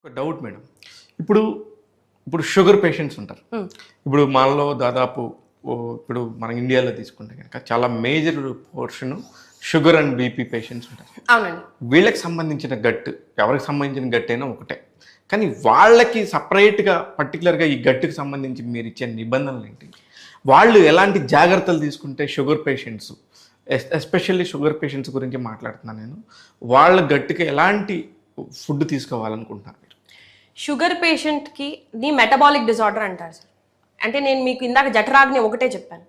ఒక doubt madam. ఇప్పుడు ఇప్పుడు షుగర్ పేషెంట్స్ ఉంటారు. ఇప్పుడు మనలో దాదాపు ఇప్పుడు మన ఇండియాలో తీసుకుంటే కనుక చాలా major portion sugar and BP patients ఉంటారు. అవునండి. వీళ్ళకి సంబంధించిన గట్టు ఎవరికి సంబంధించిన గట్టు అయినా ఒకటే, కానీ వాళ్ళకి సపరేట్గా పర్టికులర్గా ఈ గట్టుకు సంబంధించి మీరు ఇచ్చే నిబంధనలు ఏంటి? వాళ్ళు ఎలాంటి జాగ్రత్తలు తీసుకుంటే sugar patients, especially sugar patients గురించి మాట్లాడుతున్నాను నేను, వాళ్ళ గట్టుకి ఎలాంటి ఫుడ్ తీసుకోవాలనుకుంటున్నారు మీరు? షుగర్ పేషెంట్కి మెటబాలిక్ డిజార్డర్ అంటారు సార్. అంటే నేను మీకు ఇందాక జఠరాగ్ని ఒకటే చెప్పాను.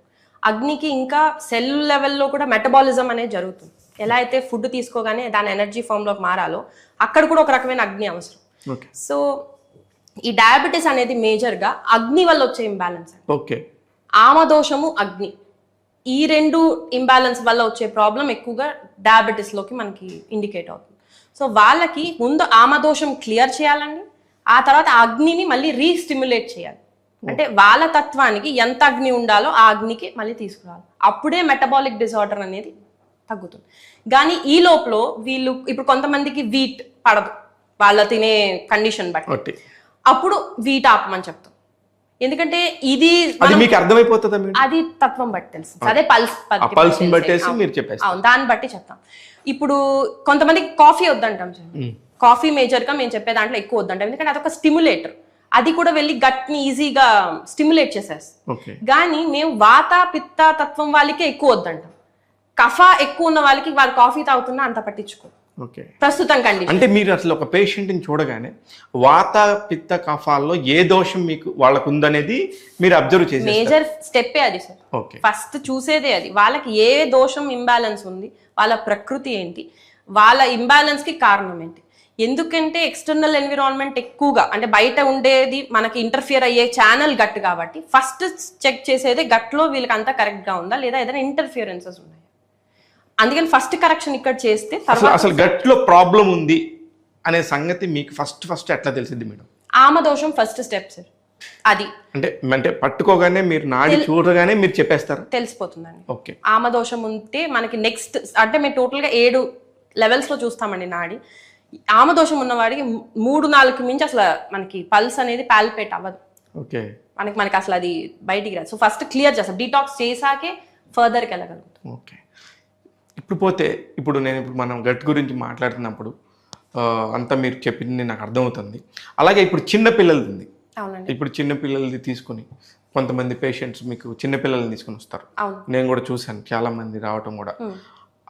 అగ్నికి ఇంకా సెల్ లెవెల్లో కూడా మెటబాలిజం అనేది జరుగుతుంది. ఎలా అయితే ఫుడ్ తీసుకోగానే దాని ఎనర్జీ ఫామ్లోకి మారాలో అక్కడ కూడా ఒక రకమైన అగ్ని అవసరం. సో ఈ డయాబెటీస్ అనేది మేజర్గా అగ్ని వల్ల వచ్చే ఇంబ్యాలెన్స్. ఓకే. ఆమదోషము, అగ్ని, ఈ రెండు ఇంబ్యాలెన్స్ వల్ల వచ్చే ప్రాబ్లం ఎక్కువగా డయాబెటీస్లోకి మనకి ఇండికేట్ అవుతుంది. సో వాళ్ళకి ముందు ఆమదోషం క్లియర్ చేయాలండి, ఆ తర్వాత ఆ అగ్నిని మళ్ళీ రీస్టిమ్యులేట్ చేయాలి. అంటే వాళ్ళ తత్వానికి ఎంత అగ్ని ఉండాలో ఆ అగ్నికి మళ్ళీ తీసుకురావాలి. అప్పుడే మెటబాలిక్ డిజార్డర్ అనేది తగ్గుతుంది. కానీ ఈ లోపల వీళ్ళు ఇప్పుడు కొంతమందికి వీట్ పడదు వాళ్ళ తినే కండిషన్ బట్టి, అప్పుడు వీట్ ఆపమని చెప్తాం. ఎందుకంటే ఇది మీకు అర్థమైపోతుంది, అది తత్వం బట్టి తెలుసు. అదే పల్స్ దాన్ని బట్టి చెప్తాం. ఇప్పుడు కొంతమందికి కాఫీ వద్దంటాం సార్. కాఫీ మేజర్ గా మేము చెప్పే దాంట్లో ఎక్కువ వద్దంటాం, ఎందుకంటే అదొక స్టిమ్యులేటర్. అది కూడా వెళ్ళి గట్ ని ఈజీగా స్టిమ్యులేట్ చేసేస్తాం. కానీ మేము వాత పిత్త తత్వం వాళ్ళకే ఎక్కువ వద్దంటాం. కఫ ఎక్కువ ఉన్న వాళ్ళకి వాళ్ళు కాఫీ తాగుతున్నా అంత పట్టించుకో ప్రస్తుతం కండిషన్. అంటే మీరు అసలు ఒక పేషెంట్ ని చూడగానే వాత పిత్త కఫాల్లో ఏ దోషం మీకు వాళ్ళకు ఉందనేది మీరు అబ్జర్వ్ చేసి మేజర్ స్టెప్పే అది సార్. ఫస్ట్ చూసేదే అది. వాళ్ళకి ఏ దోషం ఇంబ్యాలెన్స్ ఉంది, వాళ్ళ ప్రకృతి ఏంటి, వాళ్ళ ఇంబ్యాలెన్స్ కి కారణం ఏంటి. ఎందుకంటే ఎక్స్టర్నల్ ఎన్విరాన్మెంట్ ఎక్కువగా, అంటే బయట ఉండేది మనకి ఇంటర్ఫియర్ అయ్యే ఛానల్ గట్ కాబట్టి ఫస్ట్ చెక్ చేసేది గట్లో వీళ్ళకి అంతా కరెక్ట్ గా ఉందా లేదా ఏదైనా ఇంటర్ఫియరెన్సెస్ ఉన్నాయి. అందుకని ఫస్ట్ కరెక్షన్ ఇక్కడ చేస్తే అసలు గట్ లో ప్రాబ్లం ఉంది అనే సంగతి మీకు ఫస్ట్ ఎట్లా తెలిసింది మేడం? ఆమదోషం ఫస్ట్ స్టెప్ సార్. అది అంటే పట్టుకోగానే మీరు నాడి చూడగానే మీరు చెప్పేస్తారు, తెలిసిపోతుందండి. ఓకే. ఆమదోషం ఉంటే మనకి నెక్స్ట్ అంటే మేము టోటల్ గా 7 లెవెల్స్ లో చూస్తామండి నాడి. ఆమదోషం ఉన్నవాడికి 3-4 మించి అసలు మనకి పల్స్ అనేది పాల్పేట్ అవ్వదు. ఓకే. మనకి అసలు అది బయటికి రాదు. సో ఫస్ట్ క్లియర్ చేస్తాం, డీటాక్స్ చేసాకే ఫర్దర్కి వెళ్ళగలుగుతాం. ఓకే. ఇప్పుడు మనం గట్ గురించి మాట్లాడుతున్నప్పుడు అంతా మీరు చెప్పింది నాకు అర్థమవుతుంది. అలాగే ఇప్పుడు చిన్న పిల్లలది ఉంది. ఇప్పుడు చిన్న పిల్లలది తీసుకుని కొంతమంది పేషెంట్స్ మీకు చిన్న పిల్లల్ని తీసుకుని వస్తారు. నేను కూడా చూశాను చాలా మంది రావటం కూడా.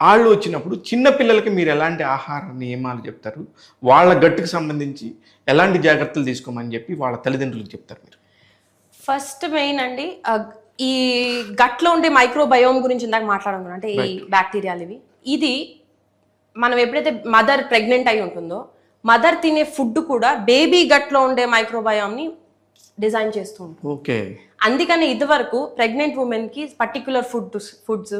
వాళ్ళు వచ్చినప్పుడు చిన్న పిల్లలకి మీరు ఎలాంటి ఆహార నియమాలు చెప్తారు, వాళ్ళ గట్టుకు సంబంధించి ఎలాంటి జాగ్రత్తలు తీసుకోమని చెప్పి వాళ్ళ తల్లిదండ్రులకు చెప్తారు మీరు? ఫస్ట్ మెయిన్ అండి, ఈ గట్లో ఉండే మైక్రోబయోమ్ గురించి ఇందాక మాట్లాడుకున్నాం. అంటే ఈ బ్యాక్టీరియాలు ఇది మనం ఎప్పుడైతే మదర్ ప్రెగ్నెంట్ అయి ఉంటుందో మదర్ తినే ఫుడ్ కూడా బేబీ గట్లో ఉండే మైక్రోబయోమ్ ని డిజైన్ చేస్తూ ఉంటుంది. ఓకే. అందుకని ఇదివరకు ప్రెగ్నెంట్ ఉమెన్ కి పర్టికులర్ ఫుడ్స్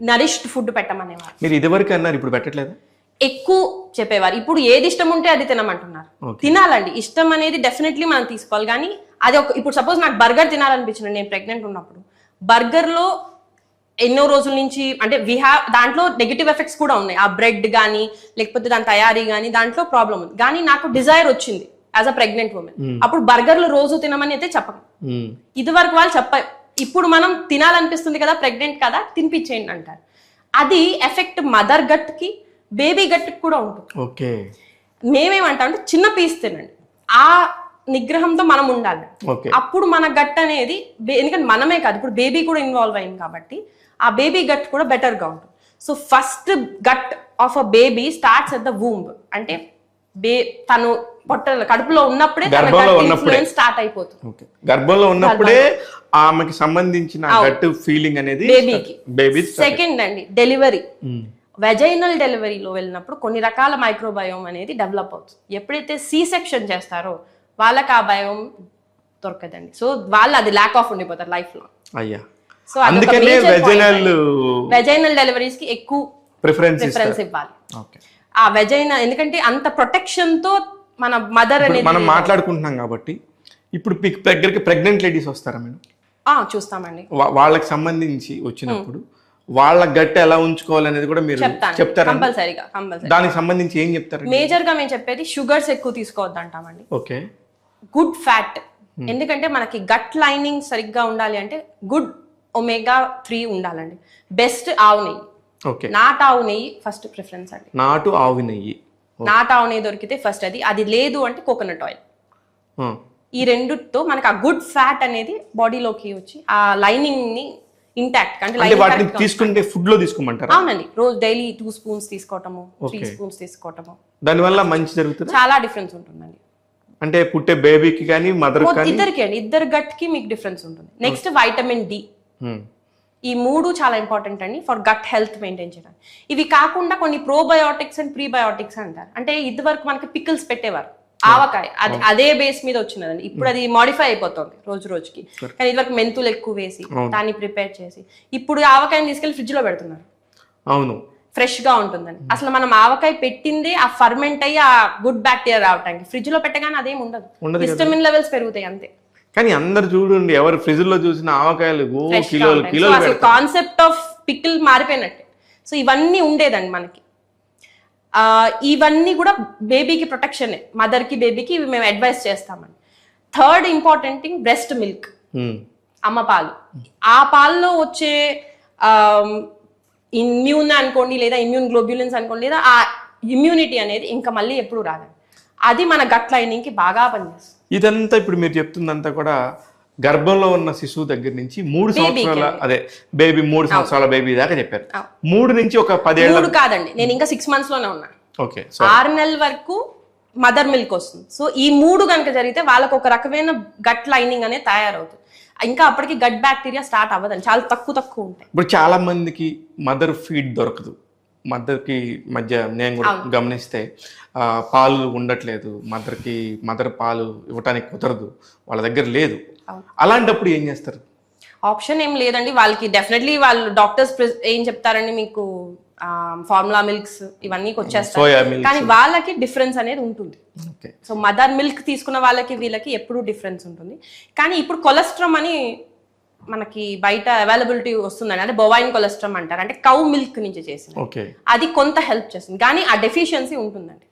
నరిష్డ్ ఫుడ్ పెట్టమనేవారు. మీరు ఇదివరకు అన్నారు, ఇప్పుడు పెట్టట్లేదు? ఎక్కువ చెప్పేవారు. ఇప్పుడు ఏది ఇష్టం ఉంటే అది తినమంటున్నారు. తినాలండి, ఇష్టం అనేది డెఫినెట్లీ మనం తీసుకోవాలి. కానీ అది ఇప్పుడు సపోజ్ నాకు బర్గర్ తినాలనిపించింది నేను ప్రెగ్నెంట్ ఉన్నప్పుడు, బర్గర్ లో ఎన్నో రోజుల నుంచి అంటే దాంట్లో నెగిటివ్ ఎఫెక్ట్స్ కూడా ఉన్నాయి. ఆ బ్రెడ్ కానీ లేకపోతే దాని తయారీ కానీ దాంట్లో ప్రాబ్లం ఉంది. కానీ నాకు డిజైర్ వచ్చింది యాజ్ అ ప్రెగ్నెంట్ ఉమెన్. అప్పుడు బర్గర్లు రోజు తినమని అయితే చెప్పను. ఇది వరకు వాళ్ళు చెప్పారు. ఇప్పుడు మనం తినాలనిపిస్తుంది కదా, ప్రెగ్నెంట్ కదా, తినిపించేయండి అంటారు. అది ఎఫెక్ట్ మదర్ గట్ కి బేబీ గట్ కి కూడా ఉంటుంది. ఓకే. మేమేమంటాం అంటే చిన్న పీస్ తినండి, ఆ నిగ్రహంతో మనం ఉండాలి. అప్పుడు మన గట్ అనేది, ఎందుకంటే మనమే కాదు ఇప్పుడు బేబీ కూడా ఇన్వాల్వ్ అయింది కాబట్టి ఆ బేబీ గట్ కూడా బెటర్ గా ఉంటుంది. So first gut of a baby starts at the womb. అంటే తను కడుపులో ఉన్నప్పుడే స్టార్ట్ అయిపోతుంది. గర్భంలో ఉన్నప్పుడే ఆమెకి సంబంధించిన గట్ ఫీలింగ్ అనేది బేబీ. సెకండ్ అండి, డెలివరీ, వెజైనల్ డెలివరీలో వెళ్ళినప్పుడు కొన్ని రకాల మైక్రోబయోమ్ అనేది డెవలప్ అవుతుంది. ఎప్పుడైతే సి సెక్షన్ చేస్తారో వాళ్ళకి ఆ బయోమ్ దొరకదండి. సో వాళ్ళు అది ల్యాక్ ఆఫ్ ఉండిపోతారు లైఫ్ లో. అయ్యా. సో వెజైనల్ డెలివరీస్ కి ఎక్కువ ప్రిఫరెన్స్ ఇవ్వాలి. ఆ వెజైనా, ఎందుకంటే అంత ప్రొటెక్షన్ తో మన మదర్ అనేది మనం మాట్లాడుకుంటున్నాం కాబట్టి. ఇప్పుడు దగ్గరికి ప్రెగ్నెంట్ లేడీస్ వస్తారా మేడం? చూస్తామండి. వాళ్ళకి సంబంధించి వచ్చినప్పుడు వాళ్ళ గట్టి ఎలా ఉంచుకోవాలి అనేది కూడా మీరు చెప్తారా? కంపల్సరీగా. దానికి సంబంధించి ఏం చెప్తారు? మేజర్ గా మేము చెప్పేది షుగర్స్ ఎక్కువ తీసుకోవద్దు అంటామండి. ఓకే. గుడ్ ఫ్యాట్, ఎందుకంటే మనకి గట్ లైనింగ్ సరిగ్గా ఉండాలి అంటే గుడ్ omega-3 ఉండాలండి. బెస్ట్ ఆవు నెయ్యి, ఓకే, నాటు ఆవు నెయ్యి ఫస్ట్ ప్రిఫరెన్స్ అండి. నాటు ఆవు నెయ్యి, నాటు ఆవు నెయ్యి దొరికితే ఫస్ట్ అది లేదు అంటే కోకోనట్ ఆయిల్. ఈ రెండుతో మనకి ఆ గుడ్ ఫ్యాట్ అనేది బాడీలోకి వచ్చి ఆ లైనింగ్ ని ఇంటాక్ట్ అంటే వాటిని తీసుకుంటే ఫుడ్ లో తీసుకోమంటారా? అవునండి, రోజు డైలీ 2 స్పూన్స్ తీసుకోవటము, 3 స్పూన్స్ తీసుకోవటము, దానివల్ల మంచి జరుగుతుంది. చాలా డిఫరెన్స్ ఉంటుందండి. అంటే పుట్టే బేబీకి కానీ మదర్ కానీ ఇద్దరికి అండి, ఇద్దరు గట్ కి మీకు డిఫరెన్స్ ఉంటుంది. నెక్స్ట్ వైటమిన్ డి, ఈ 3 చాలా ఇంపార్టెంట్ అండి ఫర్ గట్ హెల్త్ మెయింటైన్ చేయడానికి. ఇవి కాకుండా కొన్ని ప్రోబయోటిక్స్ అండ్ ప్రీబయోటిక్స్ అంటారు. అంటే ఇదివరకు మనకి పికిల్స్ పెట్టేవారు, ఆవకాయ అదే బేస్ మీద వచ్చినదండి. ఇప్పుడు అది మాడిఫై అయిపోతుంది రోజు రోజుకి. కానీ ఇదివరకు మెంతులు ఎక్కువ వేసి దాన్ని ప్రిపేర్ చేసి ఇప్పుడు ఆవకాయని తీసుకెళ్లి ఫ్రిడ్జ్ లో పెడుతున్నారు. అవును, ఫ్రెష్ గా ఉంటుందని. అసలు మనం ఆవకాయ పెట్టిందే ఆ ఫర్మెంట్ అయ్యి ఆ గుడ్ బ్యాక్టీరియా రావటానికి. ఫ్రిడ్జ్ లో పెట్టగానే అదేం ఉండదు, విటమిన్ లెవెల్స్ పెరుగుతాయి అంతే. కానీ అందరు చూడండి, ఎవరు ఫ్రిడ్జ్ లో చూసిన ఆవకాయలు కిలోలు. కాన్సెప్ట్ ఆఫ్ పికిల్ మారిపోయినట్టే. సో ఇవన్నీ ఉండేదండి మనకి. ఇవన్నీ కూడా బేబీకి ప్రొటెక్షన్, మదర్ కి బేబీకి ఇవి మేము అడ్వైస్ చేస్తామండి. Third important thing breast milk, అమ్మ పాలు. ఆ పాల్లో వచ్చే ఇమ్యూన్ అనుకోండి, లేదా ఇమ్యూన్ గ్లోబ్యులిన్స్ అనుకోండి, లేదా ఆ ఇమ్యూనిటీ అనేది ఇంకా మళ్ళీ ఎప్పుడు రాదండి. అది మన గట్ లైనింగ్ కి బాగా పనిచేస్తుంది. ఇదంతా ఇప్పుడు మీరు చెప్తుందంతా కూడా గర్భంలో ఉన్న శిశువు దగ్గర నుంచి 3 సంవత్సరాల అదే బేబీ 3 సంవత్సరాల బేబీ దాకా చెప్పారు. 3 నుంచి ఒక 10 ఏళ్ళ కాదండి, నేను ఇంకా 6 months లోనే ఉన్నా. ఓకే, 6 నెలల వరకు మదర్ మిల్క్ వస్తుంది. సో ఈ 3 కనుక జరిగితే వాళ్ళకి ఒక రకమైన గట్ లైనింగ్ అనేది తయారవుతుంది. ఇంకా అప్పటికి గట్ బ్యాక్టీరియా స్టార్ట్ అవ్వదండి, చాలా తక్కువ ఉంటాయి. ఇప్పుడు చాలా మందికి మదర్ ఫీడ్ దొరకదు. మదర్కి మధ్య నేను కూడా గమనిస్తే పాలు ఉండట్లేదు, మదర్ పాలు ఇవ్వటానికి కుదరదు, వాళ్ళ దగ్గర లేదు. అలాంటప్పుడు ఏం చేస్తారు? ఆప్షన్ ఏం లేదండి వాళ్ళకి. డెఫినెట్లీ వాళ్ళు డాక్టర్స్ ఏం చెప్తారండి, మీకు ఫార్ములా మిల్క్స్ ఇవన్నీ వచ్చేస్తాయి. కానీ వాళ్ళకి డిఫరెన్స్ అనేది ఉంటుంది. సో మదర్ మిల్క్ తీసుకున్న వాళ్ళకి వీళ్ళకి ఎప్పుడు డిఫరెన్స్ ఉంటుంది. కానీ ఇప్పుడు కొలెస్ట్రామ్ అని మనకి బయట అవైలబిలిటీ వస్తుందండి, అంటే బొవైన్ కొలెస్ట్రామ్ అంటారు, అంటే కౌ మిల్క్ నుంచి చేసింది. అది కొంత హెల్ప్ చేస్తుంది, కానీ ఆ డెఫిషియన్సీ ఉంటుందండి.